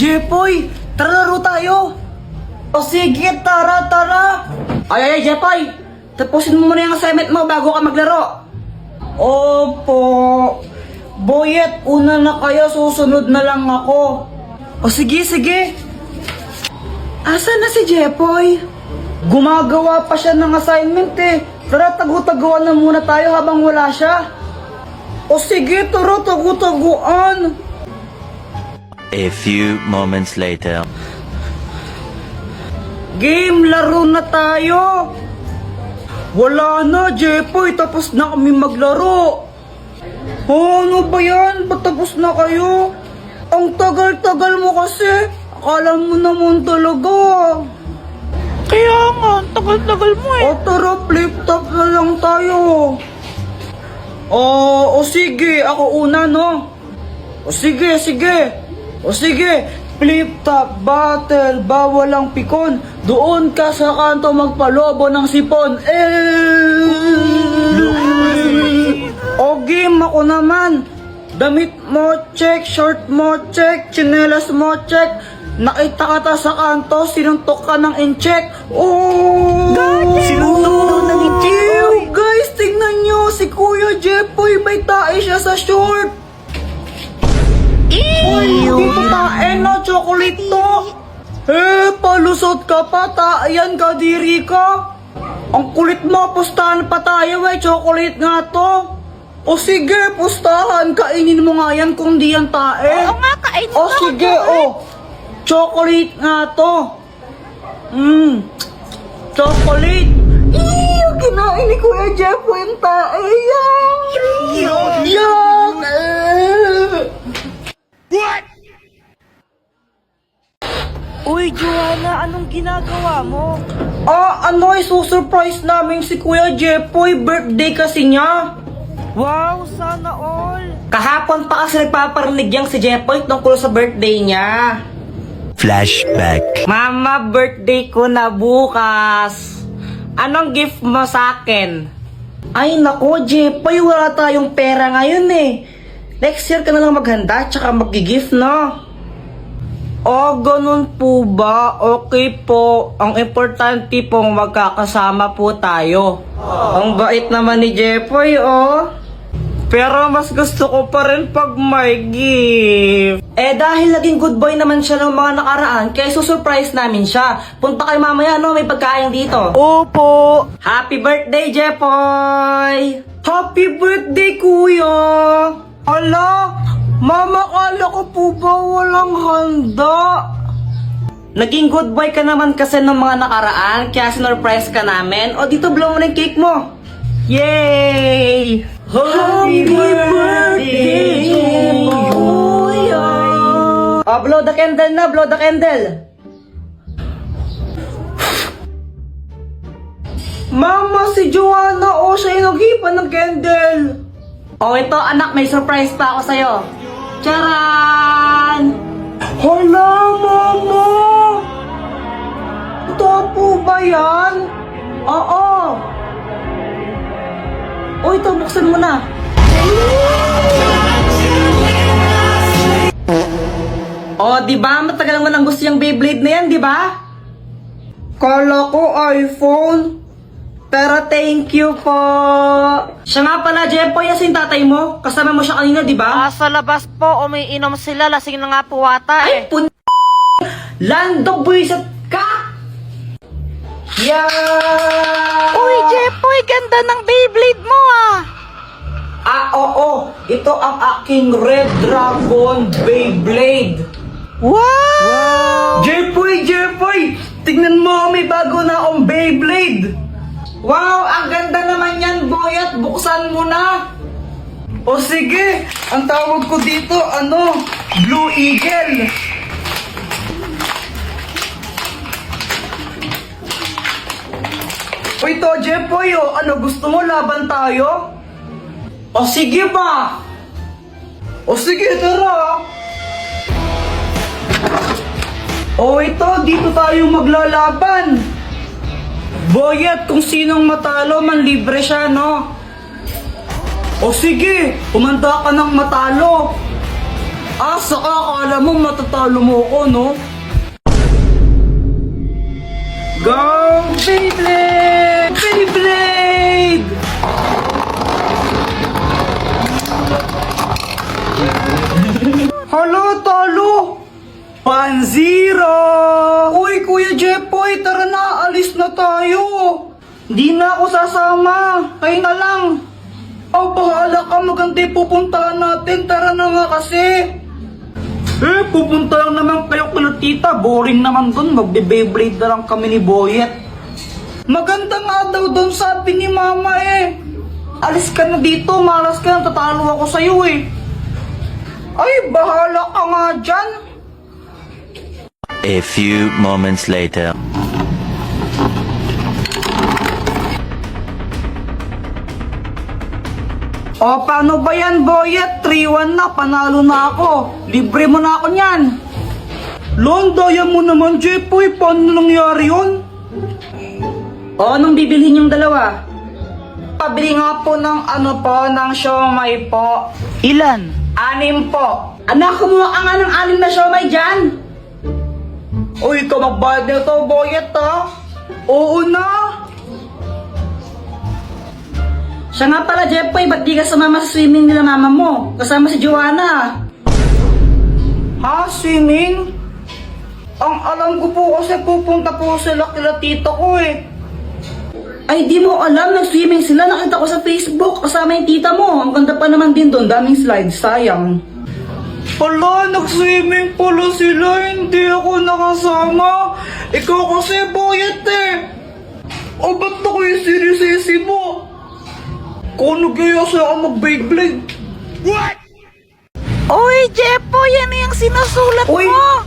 Jepoy, tara laro tayo. O sige, tara. Ay, Jepoy, tapusin mo muna yung assignment mo bago ka maglaro. Opo. Boyet, una na kayo, susunod na lang ako. O sige. Asan na si Jepoy? Gumagawa pa siya ng assignment eh. Tara, tagu-taguan na muna tayo habang wala siya. O sige, tara, tagu-taguan. A few moments later. Game, laro na tayo. Wala na, Jepoy, tapos na kami maglaro. Ano ba yan? Ba't tapos na kayo? Ang tagal-tagal mo kasi. Akala mo naman talaga. Kaya nga, ang tagal-tagal mo eh. O tara, flip top na lang tayo. O sige, ako una, no? O sige. Flip top battle, bawal ang pikon. Doon ka sa kanto magpalobo ng sipon. O game, ako naman. Damit mo check, short mo check, tsinelas mo check. Nakita ka ta sa kanto, sinuntok ka ng in-check. Sinuntok ng in-check. Guys, tingnan nyo, si Kuya Jepoy may tae siya sa short. Uy, dito tae na, chocolate to. Palusot ka pa, tae ka, diri ka. Ang kulit mo, pustahan pa tayo chocolate nga to. O sige, pustahan, kainin mo nga yan kung di yan tae. Oo nga, kainin O mo sige, chocolate nga to. Chocolate. Kinain ni Kuya Jepoy yung tae. Yuck! Uy, Joanna, anong ginagawa mo? Isusurprise namin si Kuya Jepoy. Birthday kasi niya. Wow, sana all. Kahapon pa kasi nagpaparinig yang si Jepoy tungkol sa birthday niya. Flashback. Mama, birthday ko na bukas. Anong gift mo sa akin? Ay nako, Jepoy, wala tayong pera ngayon eh. Next year ka na lang maghanda tsaka mag-gift, no? Ganun po ba? Okay po. Ang importante pong magkakasama po tayo. Ang bait naman ni Jepoy, Pero mas gusto ko pa rin pag may gift. Dahil naging good boy naman siya ng mga nakaraan, kaya susurprise namin siya. Punta kayo mamaya, no? May pagkain dito. Opo. Happy birthday, Jepoy! Happy birthday, Kuya! Ala, Mama, kala ko po ba walang handa? Naging good boy ka naman kasi ng mga nakaraan, kaya sinurprise ka namin. O dito, blow mo na yung cake mo. Yay! Happy birthday, Kuya! Blow the candle na, blow the candle. Mama, si Joanna, siya yung naghipan ng candle. Ito anak, may surprise pa ako sa'yo. Charan! Hala, Mama! Ito po ba yan? Oo. Ito, buksan mo na. Diba? Matagal mo nang gusto yung Beyblade na yan, diba? Kala ko iPhone. Pero thank you po. Siya nga pala, Jepoy, asin tatay mo? Kasama mo siya kanina, di ba? Sa labas po, umiinom sila. Lasing na nga po ata Ay, Lando, buwisit ka! Yeah! Uy, Jepoy, ganda ng Beyblade mo Oo. Ito ang aking Red Dragon Beyblade. Wow! Jepoy! Tignan mo, may bago na akong Beyblade. Wow, ang ganda naman yan, Boyet. Buksan mo na. O sige, ang tawag ko dito, Blue Eagle. O ito, Jepoy, gusto mo laban tayo? O sige ba? O sige, tara. O ito, dito tayo maglalaban. Boyet, kung sinong matalo, manlibre siya, no? O sige, umanda ka ng matalo. Saka akala mo matatalo mo ko, no? Go, Beyblade! Beyblade! Hala, talo! 1-0! Uy, Kuya Jepoy, tara na, alis na tayo! Di na ako sasama, kayo na lang! Bahala ka, maganda yung pupuntahan natin, tara na nga kasi! Pupunta lang naman kayo kila tita, boring naman dun, magbe-Beyblade na lang kami ni Boyet. Maganda nga daw doon, sabi ni Mama eh! Alis ka na dito, malas ka na, tatalo ako sa'yo eh! Ay, bahala ka nga dyan! A few moments later. O, paano ba yan, Boyet? 3-1 na, panalo na ako. Libre mo na ako niyan. Daya mo naman, Jepoy. Paano nangyari yun? O, anong bibilhin yung dalawa? Pabili nga po ng ng siomay po. Ilan? 6 po. Anak, kumuha ka nga ng 6 na siomay dyan. Uy, ikaw magbayad na ito, Boyet, ha? Oo na. Siya nga pala, Jepoy, ba't di ka sumama sa swimming nila mama mo? Kasama si Joanna. Ha? Swimming? Ang alam ko po kasi pupunta po sila kila tito ko eh. Ay, di mo alam, nag-swimming sila. Nakita ko sa Facebook, kasama yung tita mo. Ang ganda pa naman din doon, daming slides, sayang. Hala, nag-swimming pala sila, hindi ako nakasama. Ikaw kasi, Boyet eh. O, ba't ako yung sinisisi mo? Kung nagyaya siya ako mag-Beyblade. What? Uy, Jepoy, yan yung sinusulat Uy, mo.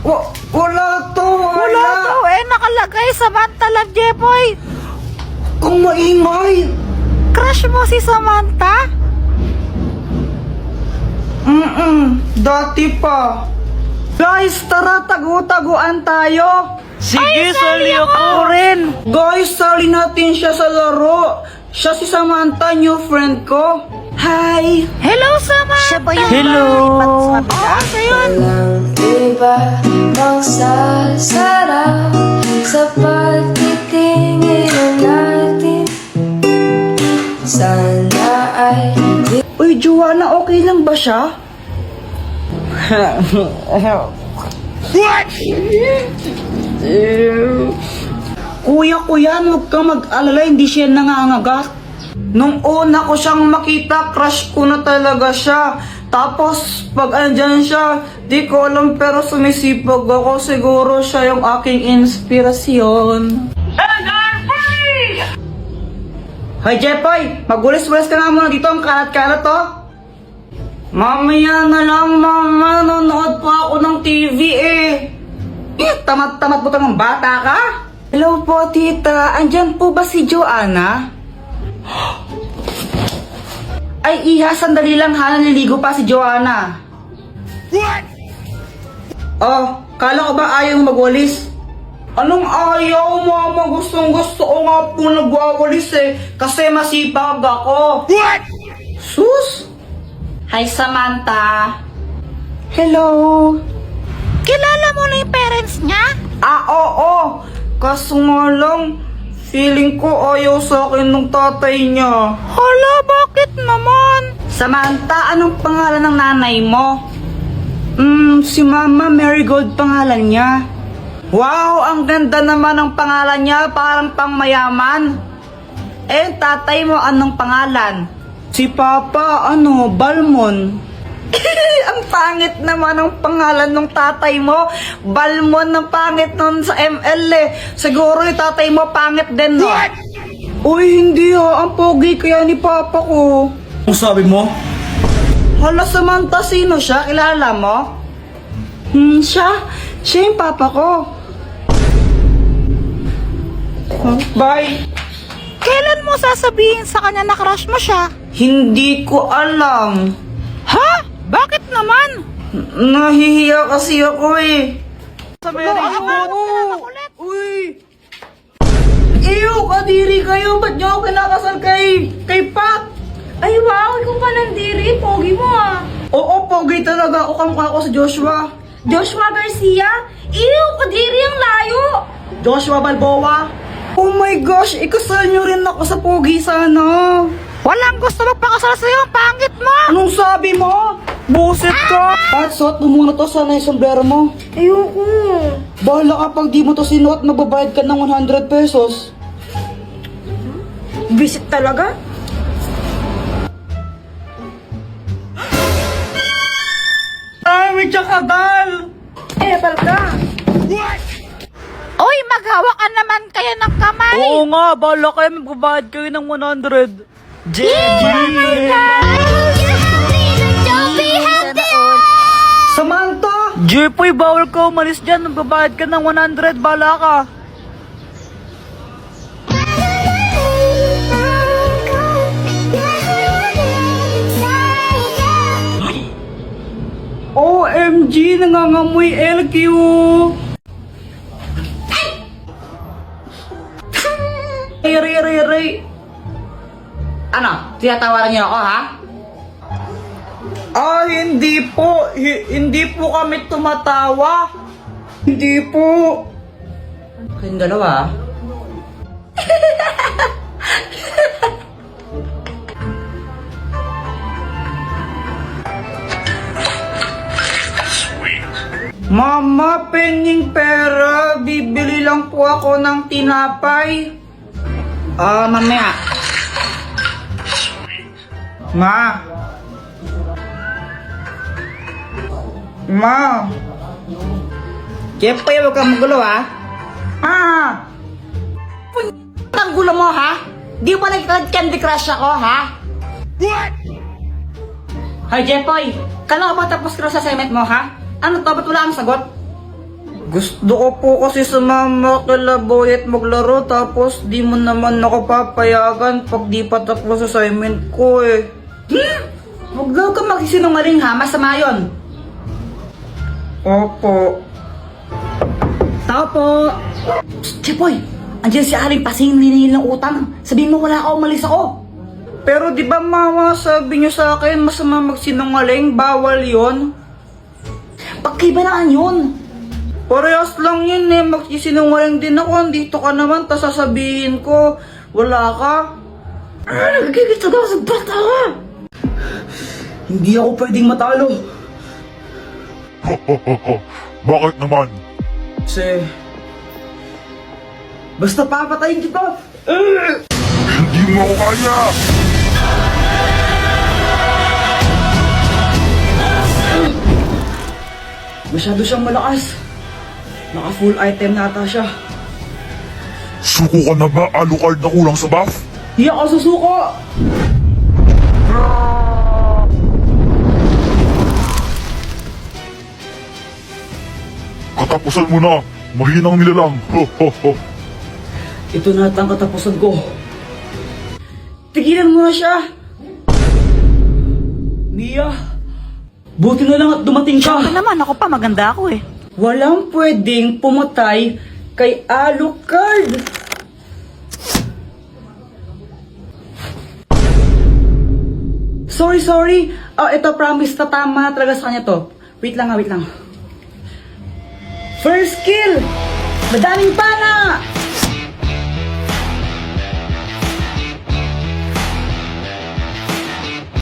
wala to, Wala daw nakalagay sa Love, Jepoy. Kung maingay. Crush mo si Samantha? Dati pa. Guys, tara, tagu-taguan tayo. Sige, sali ako rin. Guys, sali natin siya sa laro. Siya si Samantha, new friend ko. Hi! Hello, Samantha. Siya ba yung Hello. Oo, siya yun. Walang iba magsasarap sa pagtitingin natin. Sana ay Uy, Joanna, okay lang ba siya? Kuya, huwag kang mag-alala, hindi siya nangangagat. Nung una ko siyang makita, crush ko na talaga siya. Tapos, pag andyan siya, di ko alam pero sumisipag ako. Siguro siya yung aking inspirasyon. Hoy, Jepoy! Magulis-gulis ka nga muna dito, ang kalat-kalat to. Mamaya na lang, mama. Nanonood pa ako ng TV eh. Tamat-tamat mo ng bata ka? Hello po, tita. Andyan po ba si Joanna? Ay, iha, sandali lang ha. Naliligo pa si Joanna. What? Oh, kala ko ba ayaw mo magwalis? Anong ayaw, mama? Gustong-gusto ko nga po nagwawalis eh. Kasi masipag ako. What? Sus? Hi, Samantha. Hello. Kilala mo na yung parents niya? Oo. Kaso nga lang, feeling ko ayaw sa akin ng tatay niya. Hala, bakit naman? Samantha, anong pangalan ng nanay mo? Si Mama Marigold pangalan niya. Wow, ang ganda naman ng pangalan niya, parang pangmayaman. Tatay mo anong pangalan? Si Papa, Balmon. Ang pangit naman ang pangalan ng tatay mo. Balmon, ang pangit nun sa ML eh. Siguro yung tatay mo pangit din, no? Uy, hindi ha. Ang pogi kaya ni Papa ko. Ang sabi mo? Hala, Samantha, sino siya? Kilala mo? Siya yung Papa ko. Bye. Kailan mo sasabihin sa kanya na crush mo siya? Hindi ko alam. Ha? Bakit naman? Nahihiya kasi ako eh. Sabi Uy! Ew, kadiri kayo. Ba't nyo ako kinakasal kay Pat? Ay wow, ikaw pa nandiri. Pogi mo ah. Oo, pogi talaga ako, kamukha ko sa Joshua. Joshua Garcia? Ew, kadiri ang layo! Joshua Balboa. Oh my gosh, ikasal niyo rin ako sa pogi sana. Walang gusto magpakasal sa'yo, ang pangit mo! Anong sabi mo? Buset ka! At suot mo muna to, sana yung sombrero mo. Ayoko. Bahala ka pag di mo to sinuot, magbabayad ka ng 100 pesos. Visit talaga? Ay, may tsakadal! Palka. Oy, maghawa ka naman kayo ng kamay! Oo nga, bahala kayo, magbabayad kayo ng 100. Samantha! Jepoy, bawal ka umalis dyan, magbabayad ka ng 100, bahala ka. OMG, nangangamoy LQ! Ray. Ano? Tinatawaran niyo ako, ha? Ah, hindi po. Hindi po kami tumatawa. Hindi po. Kayong dalawa, ha? Mama, penging pera. Bibili lang po ako ng tinapay. Mamaya. Ma. Jepoy, huwag kang magulo, ha? Ang gulo mo, ha? Di ba nag-Candy Crush ako, ha? What? Hi, Jepoy. Kala ka ba tapos ka sa assignment mo, ha? Ano to? Ba't wala kang sagot? Gusto ko po kasi sumama kila Boy at maglaro, tapos di mo naman ako papayagan pag di pa tapos assignment ko, eh. Huwag daw ka magsisinungaling, ha? Masama yun. Opo. Tao po. Jepoy, andyan si Aling Pasing niningil ng utang. Sabihin mo wala ka, umalis ako. Pero di ba mama, sabi niyo sa akin masama magsinungaling, bawal yon. Pagkibanaan yun. Parehas lang yun, eh. Magsisinungaling din ako. Andito ka naman, tas sasabihin ko wala ka. Nagkikita ka sa bata ka. Hindi ako pwedeng matalo. Bakit naman? Kasi basta papatayin kita. Hindi mo ako kaya! Masyado siyang malakas. Naka full item na ata siya. Suko ka na ba? Alucard na kulang sa buff? Di ako susuko. Katapusan mo na! Mahinang nilalang! Ho ho ho! Ito na ang katapusan ko. Tigilan mo na siya. Mia, buti na lang at dumating ka. Siyempre naman, ako pa, maganda ako eh. Walang pwedeng pumatay kay Alucard. Sorry. Ito, promise na tama talaga sa kanya to. Wait lang. First kill! Madaming pana!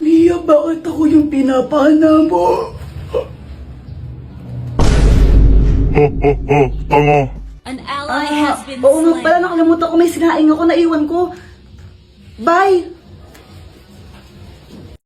Mia, bakit ako yung pinapana mo? Ho ho ho! Tanga! An ally has been Oo nga slain. pala, nakalimutan ko, may sinaing ako, naiwan ko. Bye!